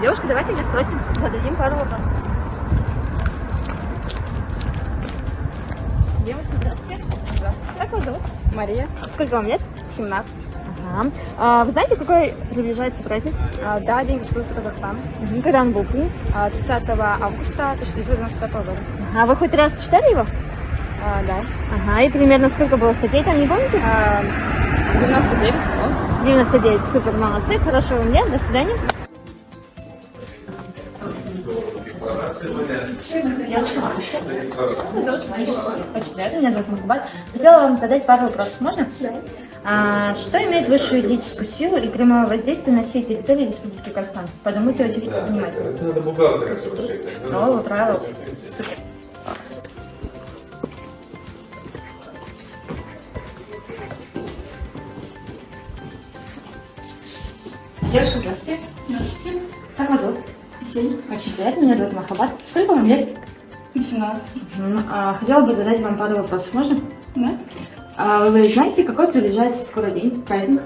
Девушка, давайте ее спросим, зададим пару вопросов. Девушка, здравствуйте. Здравствуйте. Как вас зовут? Мария, Сколько вам лет? 17. Ага. Вы знаете, какой приближается праздник? Да, День Конституции Казахстана. Когда он был принят? 30 августа 1995 года. А вы хоть раз читали его? Да. Ага, и примерно сколько было статей там, не помните? 99, 100. 99, супер, молодцы, хорошего вам дня, до свидания. Очень приятно, меня зовут Махабат. Хотела вам задать пару вопросов, можно? Да. Что имеет высшую юридическую силу и прямое воздействие на все территории Республики Казахстан? Подумайте очень внимательно. Это надо бухгалтера слушать. Нового правила. Супер. Девушка, здравствуйте. Здравствуйте. Как вас зовут? Есень. Очень приятно, меня зовут Махабат. Сколько вам лет? 18. Хотела бы задать вам пару вопросов, можно? Да? Вы знаете, какой приближается скоро день, праздник?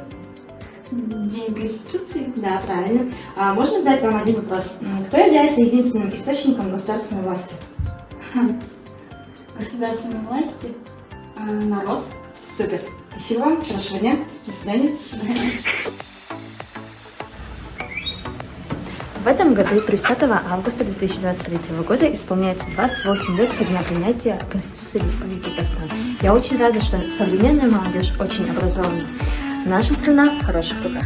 День Конституции. Да, правильно. Можно задать вам один вопрос? Кто является единственным источником государственной власти? Государственной власти. Народ. Супер. Спасибо вам, хорошего дня. До свидания. До свидания. В этом году, 30 августа 2023 года, исполняется 28 лет со дня принятия Конституции Республики Казахстан. Я очень рада, что современная молодежь очень образована. Наша страна в хороших руках.